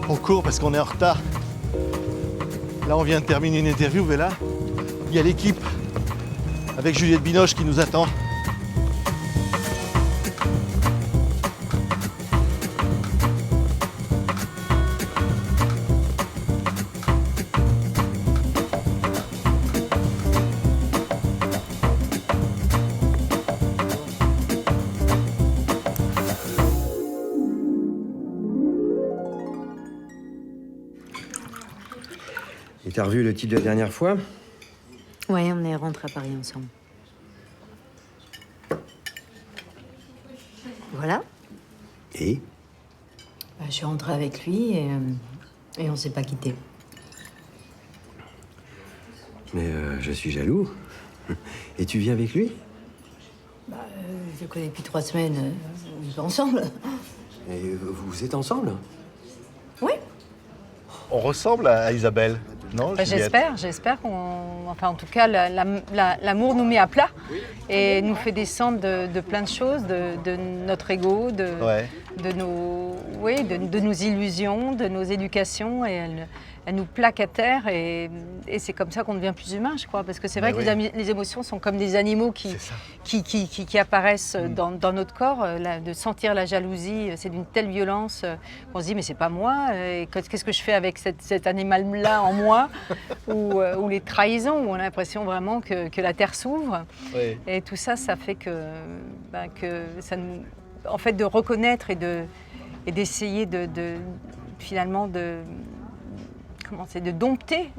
On court parce qu'on est en retard. Là, on vient de terminer une interview, mais là, il y a l'équipe avec Juliette Binoche qui nous attend. Et t'as revu le type de la dernière fois? Ouais, on est rentrés à Paris ensemble. Voilà. Et? Bah, je suis rentrée avec lui et on s'est pas quittés. Mais je suis jaloux. Et tu viens avec lui? Je le connais depuis 3 semaines. On vit ensemble. Et vous êtes ensemble? Oui. On ressemble à Isabelle, non, Bah, Juliette? j'espère qu'on... Enfin, en tout cas, l'amour nous met à plat et nous fait descendre de plein de choses, de notre ego, Ouais. de nos illusions, de nos éducations. Et elle nous plaque à terre et c'est comme ça qu'on devient plus humain, je crois. Parce que c'est vrai que les émotions sont comme des animaux qui apparaissent dans notre corps. De sentir la jalousie, c'est d'une telle violence qu'on se dit mais c'est pas moi. Et qu'est-ce que je fais avec cet animal-là en moi ou les trahisons, où on a l'impression vraiment que la terre s'ouvre. Oui. Et tout ça, ça fait que ça nous... En fait, de reconnaître et d'essayer finalement de dompter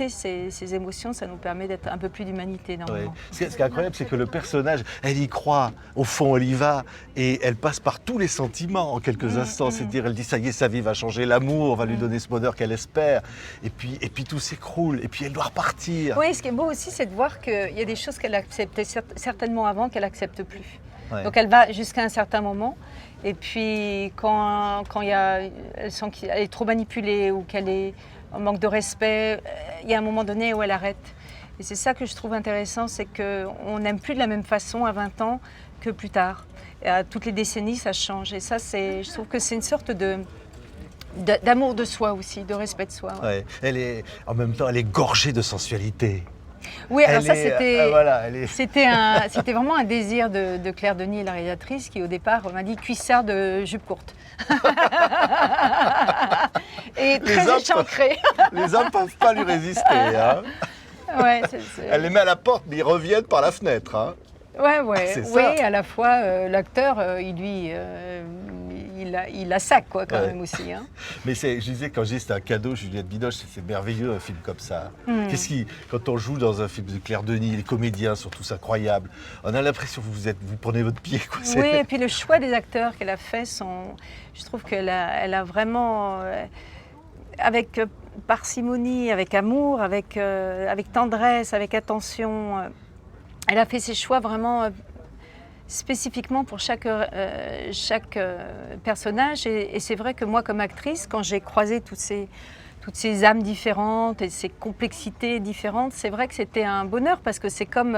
ces émotions, ça nous permet d'être un peu plus d'humanité dans le moment. Ce qui est incroyable, c'est que le personnage, elle y croit, au fond, elle y va, et elle passe par tous les sentiments en quelques instants. C'est-à-dire, elle dit, ça y est, sa vie va changer, l'amour va lui donner ce bonheur qu'elle espère, et puis tout s'écroule, et puis elle doit repartir. Oui, ce qui est beau aussi, c'est de voir qu'il y a des choses qu'elle acceptait certainement avant qu'elle n'accepte plus. Ouais. Donc elle va jusqu'à un certain moment, et puis quand elle sent qu'elle est trop manipulée ou qu'elle est en manque de respect, il y a un moment donné où elle arrête. Et c'est ça que je trouve intéressant, c'est qu'on n'aime plus de la même façon à 20 ans que plus tard. Et à toutes les décennies, ça change. Et ça, je trouve que c'est une sorte d'amour de soi aussi, de respect de soi. Ouais. Ouais. En même temps, elle est gorgée de sensualité. Oui, alors ça, c'était voilà, c'était vraiment un désir de Claire Denis, la réalisatrice, qui au départ m'a dit cuissard de jupe courte. Et très échancrée. Les hommes ne peuvent pas lui résister. Hein. Ouais, Elle les met à la porte, mais ils reviennent par la fenêtre. Hein. Ouais. Oui, à la fois, l'acteur, il a ça, quoi, quand même aussi. Hein. Mais je disais, quand je dis c'est un cadeau, Juliette Binoche, c'est merveilleux un film comme ça. Quand on joue dans un film de Claire Denis, les comédiens sont tous incroyables. On a l'impression que vous prenez votre pied. Quoi. Oui, et puis le choix des acteurs qu'elle a fait, je trouve qu'elle a vraiment, avec parcimonie, avec amour, avec tendresse, avec attention, elle a fait ses choix vraiment spécifiquement pour chaque personnage. Et c'est vrai que moi, comme actrice, quand j'ai croisé toutes ces âmes différentes et ces complexités différentes, c'est vrai que c'était un bonheur parce que c'est comme...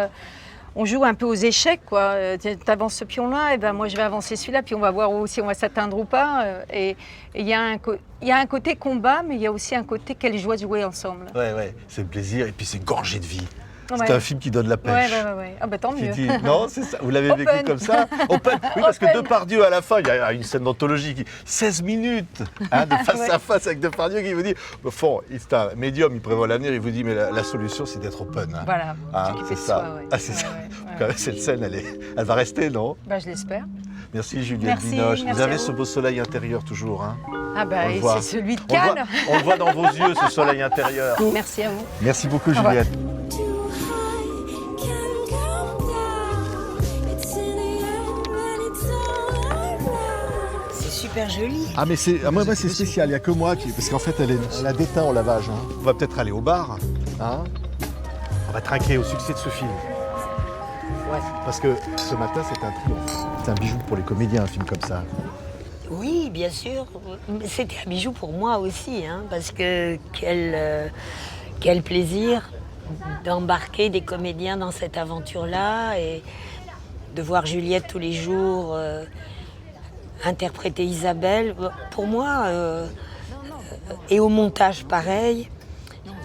on joue un peu aux échecs, quoi. Tu avances ce pion-là, et ben moi je vais avancer celui-là, puis on va voir si on va s'atteindre ou pas. Et il y a un côté combat, mais il y a aussi un côté quelle joie de jouer ensemble. Ouais, c'est le plaisir, et puis c'est gorgé de vie. Ouais. C'est un film qui donne la pêche. Ouais. Ah bah tant mieux. Non, c'est ça. Vous l'avez vécu comme ça? Open. Oui, parce que Depardieu, à la fin, il y a une scène d'anthologie qui 16 minutes de face à face avec Depardieu qui vous dit, au fond, c'est un médium, il prévoit l'avenir, il vous dit, mais la solution, c'est d'être open. Hein. Voilà, c'est ça. Soi, ouais. Ah, c'est ça. Cette scène, elle va rester, non? Bah, je l'espère. Merci Juliette Binoche. Vous avez ce beau soleil intérieur toujours. Hein. Ah bah, c'est celui de on Cannes. On le voit dans vos yeux, ce soleil intérieur. Merci à vous. Merci beaucoup Juliette. Super joli. Ah mais moi c'est spécial, il n'y a que moi parce qu'en fait elle a déteint au lavage. Hein. On va peut-être aller au bar. Hein. On va trinquer au succès de ce film. Ouais. Parce que ce matin c'est un triomphe. C'est un bijou pour les comédiens un film comme ça. Oui, bien sûr. C'était un bijou pour moi aussi, hein, parce que quel plaisir d'embarquer des comédiens dans cette aventure-là et de voir Juliette tous les jours interpréter Isabelle. Pour moi, et au montage pareil,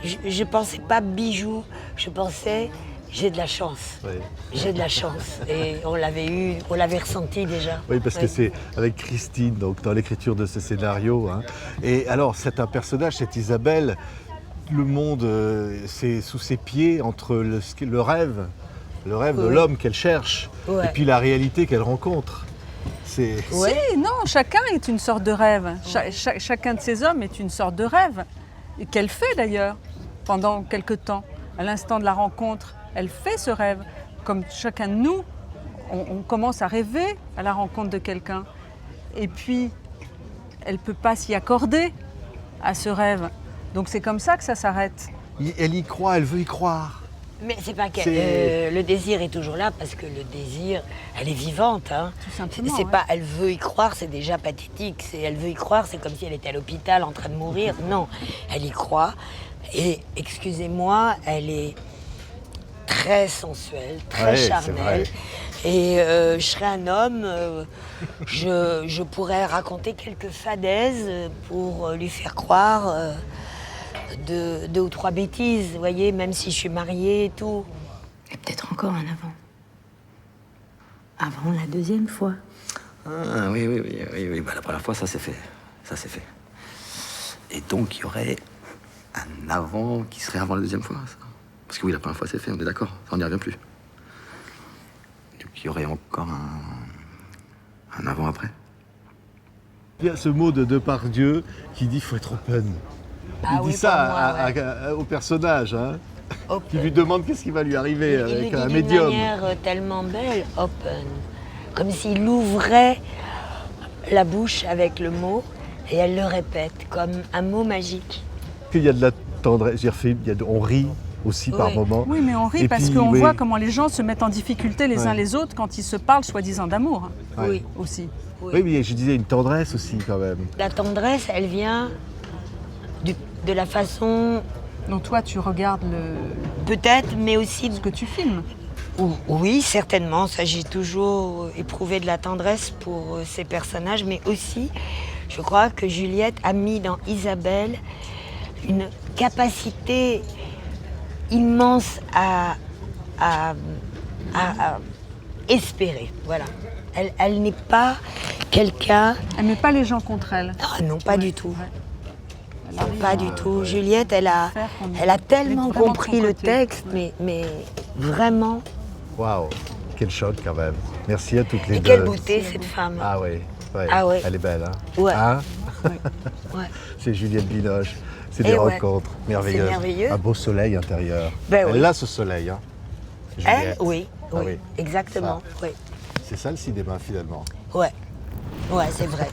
je pensais pas bijou, je pensais j'ai de la chance. Oui. J'ai de la chance. Et on l'avait ressenti déjà. Oui, parce que c'est avec Christine, donc dans l'écriture de ce scénario. Hein. Et alors, c'est un personnage, cette Isabelle, le monde, c'est sous ses pieds entre le rêve de l'homme qu'elle cherche, Ouais. et puis la réalité qu'elle rencontre. C'est... Ouais. Si, non, chacun est une sorte de rêve. Chacun de ces hommes est une sorte de rêve. Et qu'elle fait d'ailleurs pendant quelque temps. À l'instant de la rencontre, elle fait ce rêve. Comme chacun de nous, on commence à rêver à la rencontre de quelqu'un. Et puis, elle ne peut pas s'y accorder à ce rêve. Donc c'est comme ça que ça s'arrête. Elle y croit, elle veut y croire. Mais c'est pas qu'elle. C'est- Le désir est toujours là parce que le désir, elle est vivante. Hein. Tout simplement, C'est ouais. pas elle veut y croire, c'est déjà pathétique. Elle veut y croire, c'est comme si elle était à l'hôpital en train de mourir. Non, elle y croit. Et excusez-moi, elle est très sensuelle, très Ouais, c'est charnelle. vrai. Et je serais un homme, je pourrais raconter quelques fadaises pour lui faire croire deux ou trois bêtises, vous voyez, même si je suis mariée et tout. Et peut-être encore un avant. Avant la deuxième fois. Ah oui. Bah, la première fois, ça s'est fait. Ça s'est fait. Et donc, il y aurait un avant qui serait avant la deuxième fois, ça. Parce que oui, la première fois, c'est fait, on est d'accord. Ça, on n'y revient plus. Donc, il y aurait encore un avant après. Il y a ce mot de Depardieu qui dit qu'il faut être open. Ah Il oui, dit ça pour moi, au personnage, hein, Open. qui lui demande qu'est-ce qui va lui arriver Il avec le un dit médium. d'une manière tellement belle, open. Comme s'il ouvrait la bouche avec le mot et elle le répète comme un mot magique. Qu'il y a de la tendresse, on rit aussi par Oui. moments. Oui, mais on rit Et parce puis, qu'on oui. voit comment les gens se mettent en difficulté les uns Ouais. les autres quand ils se parlent soi-disant d'amour Ouais. Oui, aussi. oui. Oui, mais je disais une tendresse aussi quand même. La tendresse, elle vient de la façon, Donc toi, tu regardes peut-être, mais aussi ce que tu filmes. Oui, certainement. Ça, j'ai toujours éprouvé de la tendresse pour ces personnages, mais aussi, je crois que Juliette a mis dans Isabelle une capacité immense à espérer. Voilà. Elle n'est pas quelqu'un. Elle met pas les gens contre elle. Ah non, pas du tout. Ouais. Elle Non, arrive pas à du tout. Juliette, elle a faire qu'on tellement mette vraiment compris de son le côté. texte, mais vraiment. Waouh, quel choc quand même. Merci à toutes les Et deux. quelle beauté cette femme. Ah oui, ouais. Ah ouais. Elle est belle, hein. Ouais. Hein Ouais. C'est Juliette Binoche. C'est Eh des ouais. rencontres merveilleuses. C'est merveilleux. Un beau soleil intérieur. Ben Elle oui. a ce soleil, hein. Elle, Juliette. oui, Ah oui, oui. exactement. Oui. C'est ça le cinéma finalement. Ouais, ouais, c'est vrai.